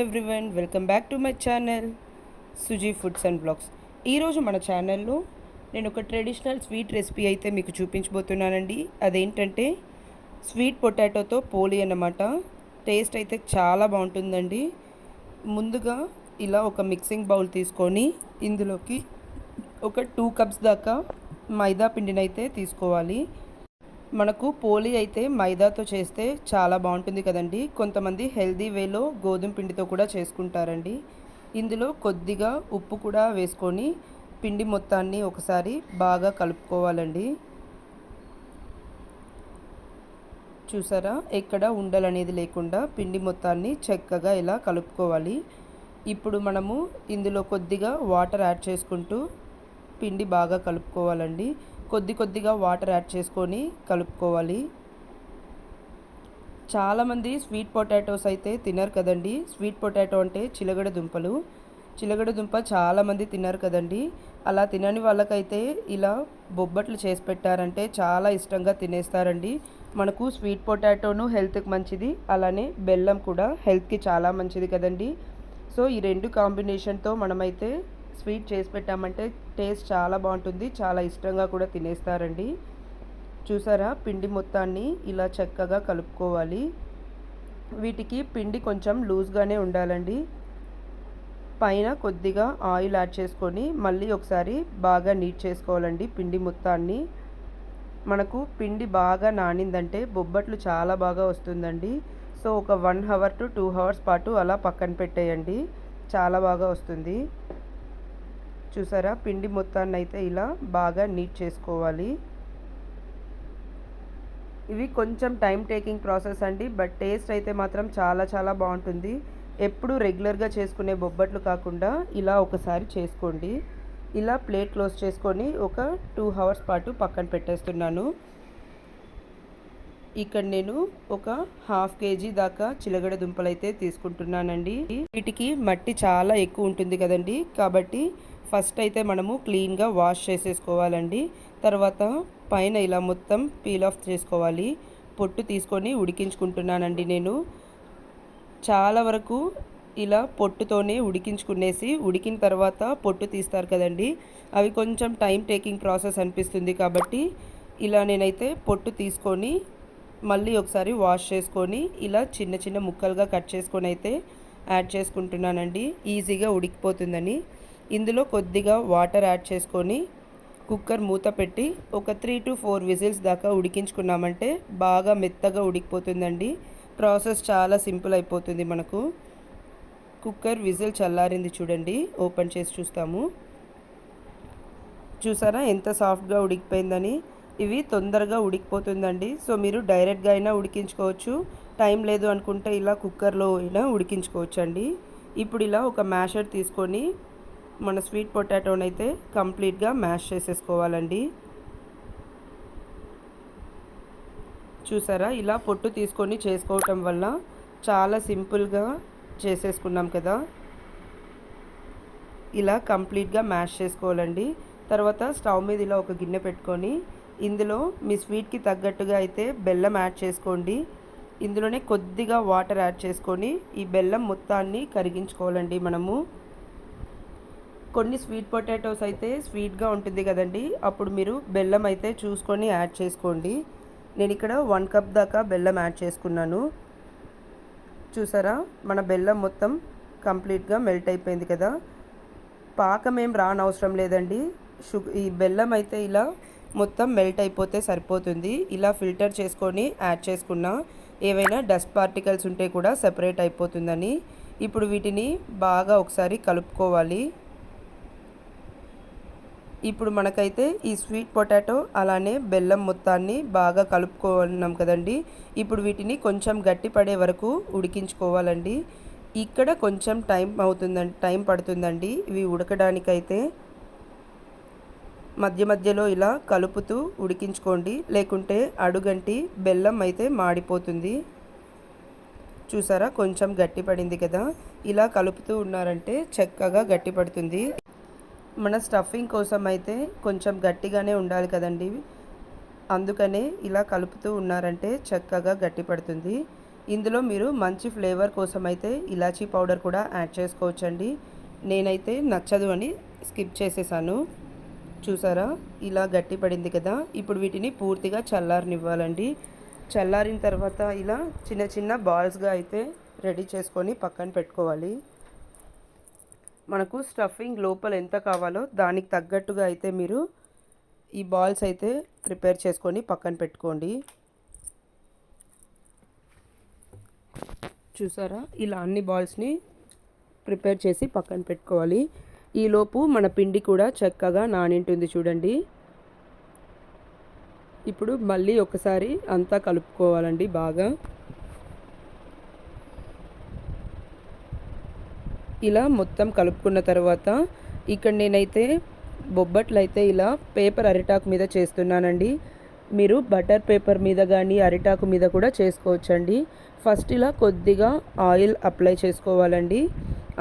Everyone, welcome back to my channel Suji foods and blogs. ఈరోజు మన ఛానల్లో నేను ఒక ట్రెడిషనల్ స్వీట్ రెసిపీ అయితే మీకు చూపించబోతున్నానండి. అదేంటంటే స్వీట్ పొటాటోతో పోలి అన్నమాట. టేస్ట్ అయితే చాలా బాగుంటుందండి. ముందుగా ఇలా ఒక మిక్సింగ్ బౌల్ తీసుకొని ఇందులోకి ఒక 2 కప్స్ దాకా మైదా పిండిని అయితే తీసుకోవాలి. మనకు పోలి అయితే మైదాతో చేస్తే చాలా బాగుంటుంది కదండి. కొంతమంది హెల్దీ వేలో గోధుమ పిండితో కూడా చేసుకుంటారండి. ఇందులో కొద్దిగా ఉప్పు కూడా వేసుకొని పిండి మొత్తాన్ని ఒకసారి బాగా కలుపుకోవాలండి. చూసారా, ఎక్కడ ఉండలనేది లేకుండా పిండి మొత్తాన్ని చక్కగా ఇలా కలుపుకోవాలి. ఇప్పుడు మనము ఇందులో కొద్దిగా వాటర్ యాడ్ చేసుకుంటూ పిండి బాగా కలుపుకోవాలండి. కొద్దిగా వాటర్ యాడ్ చేసుకొని కలుపుకోవాలి. చాలామంది స్వీట్ పొటాటోస్ అయితే తినరు కదండి. స్వీట్ పొటాటో అంటే చిలగడ దుంపలు. చిలగడ దుంప చాలామంది తినరు కదండి. అలా తినని వాళ్ళకైతే ఇలా బొబ్బట్లు చేసి పెట్టారంటే చాలా ఇష్టంగా తినేస్తారండి. మనకు స్వీట్ పొటాటోను హెల్త్కి మంచిది, అలానే బెల్లం కూడా హెల్త్కి చాలా మంచిది కదండి. సో ఈ రెండు కాంబినేషన్తో మనమైతే స్వీట్ చేసి పెట్టామంటే టేస్ట్ చాలా బాగుంటుంది, చాలా ఇష్టంగా కూడా తినేస్తారండి. చూసారా, పిండి మొత్తాన్ని ఇలా చక్కగా కలుపుకోవాలి. వీటికి పిండి కొంచెం లూజ్గానే ఉండాలండి. పైన కొద్దిగా ఆయిల్ యాడ్ చేసుకొని మళ్ళీ ఒకసారి బాగా నీట్ చేసుకోవాలండి పిండి మొత్తాన్ని. మనకు పిండి బాగా నానిందంటే బొబ్బట్లు చాలా బాగా వస్తుందండి. సో ఒక 1 అవర్ టు 2 అవర్స్ పాటు అలా పక్కన పెట్టేయండి, చాలా బాగా వస్తుంది. చూసారా, పిండి మొత్తాన్ని అయితే ఇలా బాగా నీట్ చేసుకోవాలి. ఇవి కొంచెం టైం టేకింగ్ ప్రాసెస్ అండి, బట్ టేస్ట్ అయితే మాత్రం చాలా చాలా బాగుంటుంది. ఎప్పుడు రెగ్యులర్గా చేసుకునే బొబ్బట్లు కాకుండా ఇలా ఒకసారి చేసుకోండి. ఇలా ప్లేట్ క్లోజ్ చేసుకొని ఒక 2 అవర్స్ పాటు పక్కన పెట్టేస్తున్నాను. ఇక్కడ నేను ఒక 1/2 kg దాకా చిలగడ దుంపలు అయితే తీసుకుంటున్నానండి. వీటికి మట్టి చాలా ఎక్కువ ఉంటుంది కదండి, కాబట్టి ఫస్ట్ అయితే మనము క్లీన్గా వాష్ చేసేసుకోవాలండి. తర్వాత పైన ఇలా మొత్తం పీల్ ఆఫ్ చేసుకోవాలి. పొట్టు తీసుకొని ఉడికించుకుంటున్నానండి నేను. చాలా వరకు ఇలా పొట్టుతోనే ఉడికించుకునేసి ఉడికిన తర్వాత పొట్టు తీస్తారు కదండి, అవి కొంచెం టైం టేకింగ్ ప్రాసెస్ అనిపిస్తుంది. కాబట్టి ఇలా నేనైతే పొట్టు తీసుకొని మళ్ళీ ఒకసారి వాష్ చేసుకొని ఇలా చిన్న చిన్న ముక్కలుగా కట్ చేసుకొని అయితే యాడ్ చేసుకుంటున్నానండి, ఈజీగా ఉడికిపోతుందని. ఇందులో కొద్దిగా వాటర్ యాడ్ చేసుకొని కుక్కర్ మూత పెట్టి ఒక 3 to 4 విజిల్స్ దాకా ఉడికించుకున్నామంటే బాగా మెత్తగా ఉడికిపోతుందండి. ప్రాసెస్ చాలా సింపుల్ అయిపోతుంది మనకు. కుక్కర్ విజిల్ చల్లారింది చూడండి, ఓపెన్ చేసి చూస్తాము. చూసారా ఎంత సాఫ్ట్గా ఉడికిపోయిందని. ఇవి తొందరగా ఉడికిపోతుందండి. సో మీరు డైరెక్ట్గా అయినా ఉడికించుకోవచ్చు, టైం లేదు అనుకుంటే ఇలా కుక్కర్లో అయినా ఉడికించుకోవచ్చు అండి. ఇప్పుడు ఇలా ఒక మ్యాషర్ తీసుకొని మన స్వీట్ పొటాటోని అయితే కంప్లీట్గా మ్యాష్ చేసేసుకోవాలండి. చూసారా, ఇలా పొట్టు తీసుకొని చేసుకోవటం వల్ల చాలా సింపుల్గా చేసేసుకున్నాం కదా. ఇలా కంప్లీట్గా మ్యాష్ చేసుకోవాలండి. తర్వాత స్టవ్ మీద ఇలా ఒక గిన్నె పెట్టుకొని ఇందులో మీ స్వీట్కి తగ్గట్టుగా అయితే బెల్లం యాడ్ చేసుకోండి. ఇందులోనే కొద్దిగా వాటర్ యాడ్ చేసుకొని ఈ బెల్లం మొత్తాన్ని కరిగించుకోవాలండి మనము. కొన్ని స్వీట్ పొటాటోస్ అయితే స్వీట్గా ఉంటుంది కదండి, అప్పుడు మీరు బెల్లం అయితే చూసుకొని యాడ్ చేసుకోండి. నేను ఇక్కడ 1 కప్ దాకా బెల్లం యాడ్ చేసుకున్నాను. చూసారా, మన బెల్లం మొత్తం కంప్లీట్గా మెల్ట్ అయిపోయింది కదా. పాకం ఏం రానవసరం లేదండి. ఈ బెల్లం అయితే ఇలా మొత్తం మెల్ట్ అయిపోతే సరిపోతుంది. ఇలా ఫిల్టర్ చేసుకొని యాడ్ చేసుకున్న ఏవైనా డస్ట్ పార్టికల్స్ ఉంటే కూడా సెపరేట్ అయిపోతుందని. ఇప్పుడు వీటిని బాగా ఒకసారి కలుపుకోవాలి. ఇప్పుడు మనకైతే ఈ స్వీట్ పొటాటో అలానే బెల్లం మొత్తాన్ని బాగా కలుపుకున్నాం కదండి. ఇప్పుడు వీటిని కొంచెం గట్టి పడే వరకు ఉడికించుకోవాలండి. ఇక్కడ కొంచెం టైం పడుతుందండి ఇవి ఉడకడానికైతే. మధ్య మధ్యలో ఇలా కలుపుతూ ఉడికించుకోండి, లేకుంటే అడుగంటి బెల్లం అయితే మాడిపోతుంది. చూసారా, కొంచెం గట్టి పడింది కదా. ఇలా కలుపుతూ ఉన్నారంటే చక్కగా గట్టి పడుతుంది. మన స్టఫింగ్ కోసం అయితే కొంచెం గట్టిగానే ఉండాలి కదండి, అందుకనే ఇలా కలుపుతూ ఉన్నారంటే చక్కగా గట్టి పడుతుంది. ఇందులో మీరు మంచి ఫ్లేవర్ కోసం అయితే ఇలాచీ పౌడర్ కూడా యాడ్ చేసుకోవచ్చండి. నేనైతే నచ్చదు అని స్కిప్ చేసేసాను. చూసారా ఇలా గట్టి పడింది కదా. ఇప్పుడు వీటిని పూర్తిగా చల్లారనివ్వాలండి. చల్లారిన తర్వాత ఇలా చిన్న చిన్న బాల్స్గా అయితే రెడీ చేసుకొని పక్కన పెట్టుకోవాలి. మనకు స్టఫింగ్ లోపల ఎంత కావాలో దానికి తగ్గట్టుగా అయితే మీరు ఈ బాల్స్ అయితే ప్రిపేర్ చేసుకొని పక్కన పెట్టుకోండి. చూసారా ఇలా అన్ని బాల్స్ని ప్రిపేర్ చేసి పక్కన పెట్టుకోవాలి. ఈలోపు మన పిండి కూడా చక్కగా నానింటుంది చూడండి. ఇప్పుడు మళ్ళీ ఒకసారి అంతా కలుపుకోవాలండి బాగా. ఇలా మొత్తం కలుపుకున్న తర్వాత ఇక్కడ నేనైతే బొబ్బట్లు అయితే ఇలా పేపర్ అరిటాకు మీద చేస్తున్నానండి. మీరు బటర్ పేపర్ మీద కానీ అరిటాకు మీద కూడా చేసుకోవచ్చండి. ఫస్ట్ ఇలా కొద్దిగా ఆయిల్ అప్లై చేసుకోవాలండి.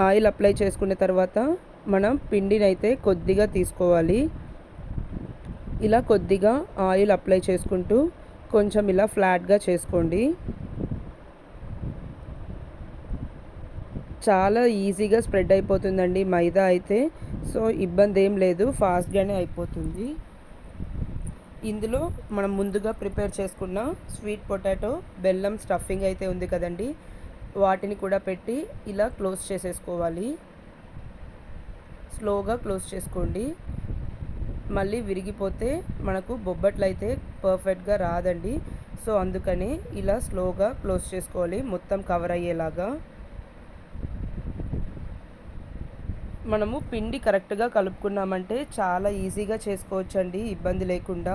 ఆయిల్ అప్లై చేసుకున్న తర్వాత మనం పిండిని అయితే కొద్దిగా తీసుకోవాలి. ఇలా కొద్దిగా ఆయిల్ అప్లై చేసుకుంటూ కొంచెం ఇలా ఫ్లాట్గా చేసుకోండి. చాలా ఈజీగా స్ప్రెడ్ అయిపోతుందండి మైదా అయితే. సో ఇబ్బంది ఏం లేదు, ఫాస్ట్గానే అయిపోతుంది. ఇందులో మనం ముందుగా ప్రిపేర్ చేసుకున్న స్వీట్ పొటాటో బెల్లం స్టఫింగ్ అయితే ఉంది కదండి, వాటిని కూడా పెట్టి ఇలా క్లోజ్ చేసేసుకోవాలి. స్లోగా క్లోజ్ చేసుకోండి. మళ్ళీ విరిగిపోతే మనకు బొబ్బట్లు అయితే పర్ఫెక్ట్గా రాదండి. సో అందుకని ఇలా స్లోగా క్లోజ్ చేసుకోవాలి, మొత్తం కవర్ అయ్యేలాగా. మనము పిండి కరెక్ట్గా కలుపుకున్నామంటే చాలా ఈజీగా చేసుకోవచ్చండి, ఇబ్బంది లేకుండా.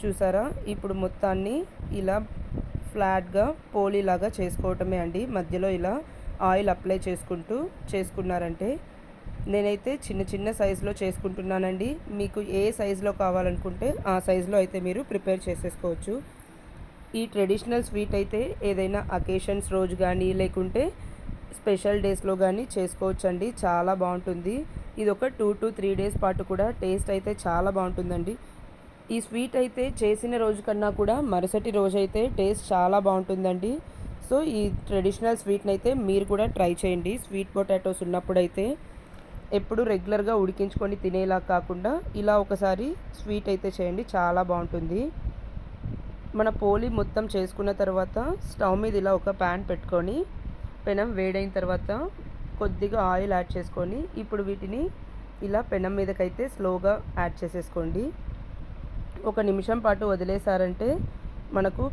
చూసారా ఇప్పుడు మొత్తాన్ని ఇలా ఫ్లాట్గా పోలీలాగా చేసుకోవటమే అండి. మధ్యలో ఇలా ఆయిల్ అప్లై చేసుకున్నారంటే, నేనైతే చిన్న చిన్న సైజులో చేసుకుంటున్నానండి. మీకు ఏ సైజులో కావాలనుకుంటే ఆ సైజులో అయితే మీరు ప్రిపేర్ చేసేసుకోవచ్చు. ఈ ట్రెడిషనల్ స్వీట్ అయితే ఏదైనా అకేషన్స్ రోజు కానీ లేకుంటే స్పెషల్ డేస్లో కానీ చేసుకోవచ్చండి, చాలా బాగుంటుంది. ఇది ఒక 2 to 3 డేస్ పాటు కూడా టేస్ట్ అయితే చాలా బాగుంటుందండి. ఈ స్వీట్ అయితే చేసిన రోజు కన్నా కూడా మరుసటి రోజు అయితే టేస్ట్ చాలా బాగుంటుందండి. సో ఈ ట్రెడిషనల్ స్వీట్ని అయితే మీరు కూడా ట్రై చేయండి. స్వీట్ పొటాటోస్ ఉన్నప్పుడైతే ఎప్పుడు రెగ్యులర్గా ఉడికించుకొని తినేలా కాకుండా ఇలా ఒకసారి స్వీట్ అయితే చేయండి, చాలా బాగుంటుంది. మన పోలి మొత్తం చేసుకున్న తర్వాత స్టవ్ మీద ఇలా ఒక ప్యాన్ పెట్టుకొని పెనం వేడైన తర్వాత కొద్దిగా ఆయిల్ యాడ్ చేసుకొని ఇప్పుడు వీటిని ఇలా పెనం మీదకైతే స్లోగా యాడ్ చేసేసుకోండి. 1 నిమిషం పాటు వదిలేసారంటే మనకు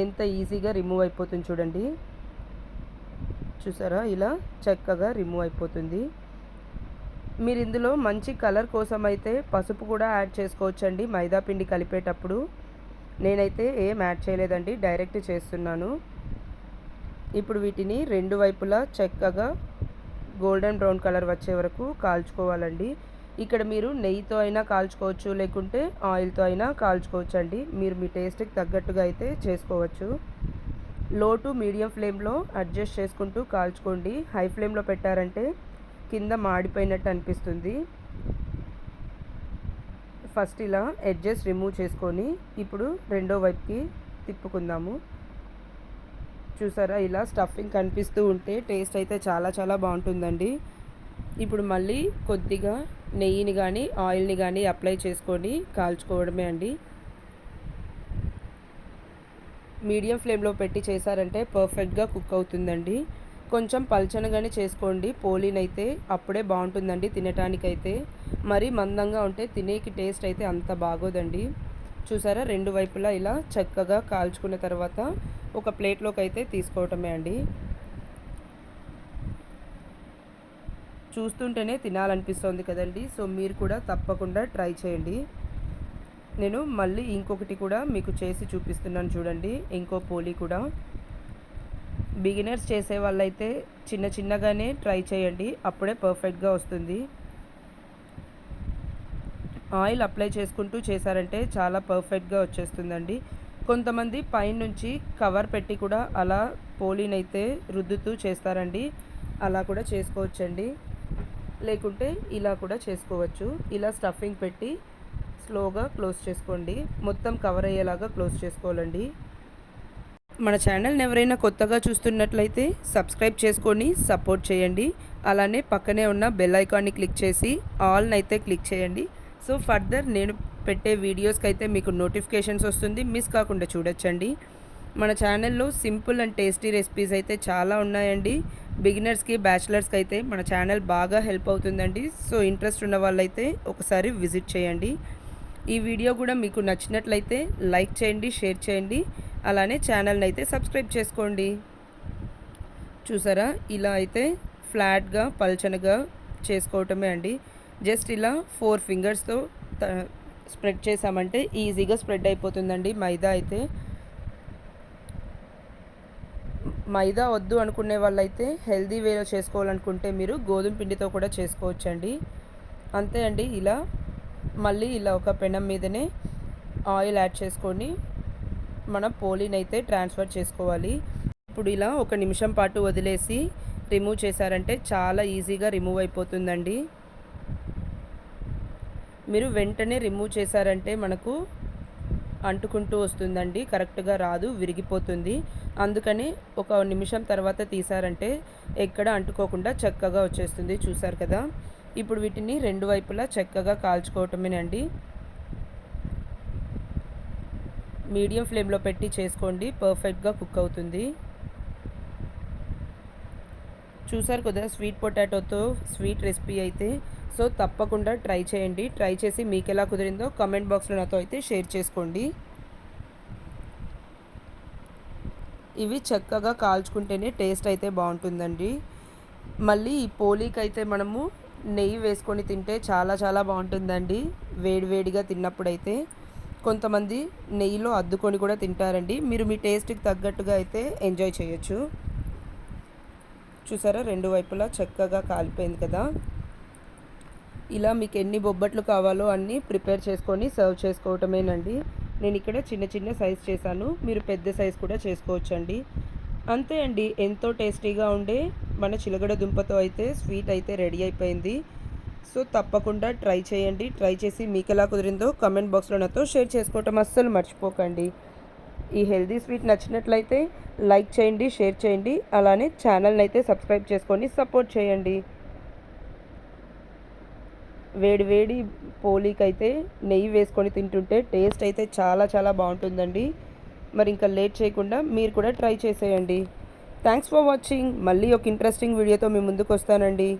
ఎంత ఈజీగా రిమూవ్ అయిపోతుంది చూడండి. చూసారా ఇలా చక్కగా రిమూవ్ అయిపోతుంది. మీరు ఇందులో మంచి కలర్ కోసం అయితే పసుపు కూడా యాడ్ చేసుకోవచ్చండి మైదా పిండి కలిపేటప్పుడు. నేనైతే ఏం యాడ్ చేయలేదండి, డైరెక్ట్ చేస్తున్నాను. ఇప్పుడు వీటిని రెండు వైపులా చక్కగా గోల్డెన్ బ్రౌన్ కలర్ వచ్చే వరకు కాల్చుకోవాలండి. ఇక్కడ మీరు నెయ్యితో అయినా కాల్చుకోవచ్చు, లేకుంటే ఆయిల్తో అయినా కాల్చుకోవచ్చు అండి. మీరు మీ టేస్ట్కి తగ్గట్టుగా అయితే చేసుకోవచ్చు. లో టు మీడియం ఫ్లేమ్లో అడ్జస్ట్ చేసుకుంటూ కాల్చుకోండి. హై ఫ్లేమ్లో పెట్టారంటే కింద మాడిపోయినట్టు అనిపిస్తుంది. ఫస్ట్ ఇలా ఎడ్జెస్ రిమూవ్ చేసుకొని ఇప్పుడు రెండో వైపుకి తిప్పుకుందాము. చూసారా ఇలా స్టఫింగ్ కనిపిస్తూ ఉంటే టేస్ట్ అయితే చాలా చాలా బాగుంటుందండి. ఇప్పుడు మళ్ళీ కొద్దిగా నెయ్యిని కానీ ఆయిల్ని కానీ అప్లై చేసుకొని కాల్చుకోవడమే అండి. మీడియం ఫ్లేమ్లో పెట్టి చేశారంటే పర్ఫెక్ట్గా కుక్ అవుతుందండి. కొంచెం పల్చనగానే చేసుకోండి పోలీనైతే, అప్పుడే బాగుంటుందండి తినటానికైతే. మరీ మందంగా ఉంటే తినేకి టేస్ట్ అయితే అంత బాగోదండి. చూసారా రెండు వైపులా ఇలా చక్కగా కాల్చుకున్న తర్వాత ఒక ప్లేట్లోకి అయితే తీసుకోవటమే అండి. చూస్తుంటేనే తినాలనిపిస్తుంది కదండి. సో మీరు కూడా తప్పకుండా ట్రై చేయండి. నేను మళ్ళీ ఇంకొకటి కూడా మీకు చేసి చూపిస్తున్నాను చూడండి, ఇంకో పోలీ కూడా. బిగినర్స్ చేసే వాళ్ళైతే చిన్న చిన్నగానే ట్రై చేయండి, అప్పుడే పర్ఫెక్ట్గా వస్తుంది. ఆయిల్ అప్లై చేసుకుంటూ చేశారంటే చాలా పర్ఫెక్ట్గా వచ్చేస్తుందండి. కొంతమంది పైనుంచి కవర్ పెట్టి కూడా అలా పోలీనైతే రుద్దుతూ చేస్తారండి, అలా కూడా చేసుకోవచ్చండి. లేకుంటే ఇలా కూడా చేసుకోవచ్చు. ఇలా స్టఫింగ్ పెట్టి స్లోగా క్లోజ్ చేసుకోండి, మొత్తం కవర్ అయ్యేలాగా క్లోజ్ చేసుకోవాలండి. మన ఛానల్ని ఎవరైనా కొత్తగా చూస్తున్నట్లయితే సబ్స్క్రైబ్ చేసుకొని సపోర్ట్ చేయండి. అలానే పక్కనే ఉన్న బెల్ ఐకాన్ని క్లిక్ చేసి ఆల్ని అయితే క్లిక్ చేయండి. సో ఫర్దర్ నేను పెట్టే వీడియోస్కి అయితే మీకు నోటిఫికేషన్స్ వస్తుంది, మిస్ కాకుండా చూడొచ్చండి. మన ఛానల్లో సింపుల్ అండ్ టేస్టీ రెసిపీస్ అయితే చాలా ఉన్నాయండి. బిగినర్స్కి, బ్యాచిలర్స్కి అయితే మన ఛానల్ బాగా హెల్ప్ అవుతుందండి. సో ఇంట్రెస్ట్ ఉన్న వాళ్ళైతే ఒకసారి విజిట్ చేయండి. ఈ వీడియో కూడా మీకు నచ్చినట్లయితే లైక్ చేయండి, షేర్ చేయండి. అలానే ఛానల్ని అయితే సబ్స్క్రైబ్ చేసుకోండి. చూసారా, ఇలా అయితే ఫ్లాట్గా పల్చనగా చేసుకోవటమే అండి. జస్ట్ ఇలా 4 ఫింగర్స్తో స్ప్రెడ్ చేసామంటే ఈజీగా స్ప్రెడ్ అయిపోతుందండి. మైదా అయితే మైదా వద్దు అనుకునే వాళ్ళైతే హెల్దీ వేలో చేసుకోవాలనుకుంటే మీరు గోధుమ పిండితో కూడా చేసుకోవచ్చండి. అంతే అండి. మళ్ళీ ఇలా ఒక పెనం మీదనే ఆయిల్ యాడ్ చేసుకొని మనం పోలీని అయితే ట్రాన్స్ఫర్ చేసుకోవాలి. ఇప్పుడు ఇలా 1 నిమిషం పాటు వదిలేసి రిమూవ్ చేశారంటే చాలా ఈజీగా రిమూవ్ అయిపోతుందండి. మీరు వెంటనే రిమూవ్ చేశారంటే మనకు అంటుకుంటూ వస్తుందండి, కరెక్ట్గా రాదు, విరిగిపోతుంది. అందుకని 1 నిమిషం తర్వాత తీసారంటే ఎక్కడ అంటుకోకుండా చక్కగా వచ్చేస్తుంది. చూసారు కదా. ఇప్పుడు వీటిని 2 వైపులా చక్కగా కాల్చుకోవటమేనండి. మీడియం ఫ్లేమ్లో పెట్టి చేసుకోండి, పర్ఫెక్ట్గా కుక్ అవుతుంది. చూసారు కదా స్వీట్ పొటాటోతో స్వీట్ రెసిపీ అయితే. సో తప్పకుండా ట్రై చేయండి. ట్రై చేసి మీకు ఎలా కుదిరిందో కామెంట్ బాక్స్లో నాతో అయితే షేర్ చేసుకోండి. ఇవి చక్కగా కాల్చుకుంటేనే టేస్ట్ అయితే బాగుంటుందండి. మళ్ళీ ఈ పోలీకి అయితే మనము నెయ్యి వేసుకొని తింటే చాలా చాలా బాగుంటుందండి. వేడివేడిగా తిన్నప్పుడైతే కొంతమంది నెయ్యిలో అద్దుకొని కూడా తింటారండి. మీరు మీ టేస్ట్కి తగ్గట్టుగా అయితే ఎంజాయ్ చేయొచ్చు. చూసారా, 2 వైపులా చక్కగా కాలిపోయింది కదా. ఇలా మీకు ఎన్ని బొబ్బట్లు కావాలో అన్నీ ప్రిపేర్ చేసుకొని సర్వ్ చేసుకోవటమేనండి. నేను ఇక్కడ చిన్న చిన్న సైజ్ చేశాను, మీరు పెద్ద సైజ్ కూడా చేసుకోవచ్చండి. అంతే అండి, ఎంతో టేస్టీగా ఉండే మన చిలగడ దుంపతో అయితే స్వీట్ అయితే రెడీ అయిపోయింది. సో తప్పకుండా ట్రై చేయండి. ట్రై చేసి మీకు ఎలా కుదిరిందో కామెంట్ బాక్స్లో నాతో షేర్ చేసుకోవటం అస్సలు మర్చిపోకండి. ఈ హెల్దీ స్వీట్ నచ్చినట్లయితే లైక్ చేయండి, షేర్ చేయండి. అలానే ఛానల్ని అయితే సబ్స్క్రైబ్ చేసుకొని సపోర్ట్ చేయండి. వేడి వేడి పోలీకైతే నెయ్యి వేసుకొని తింటుంటే టేస్ట్ అయితే చాలా చాలా బాగుంటుందండి. మరి ఇంకా లేట్ చేయకుండా మీరు కూడా ట్రై చేసేయండి. Thanks for watching. మళ్ళీ ఒక ఇంట్రెస్టింగ్ వీడియోతో మీ ముందుకు వస్తానండి.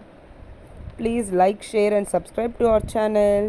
Please like, share and subscribe to our channel.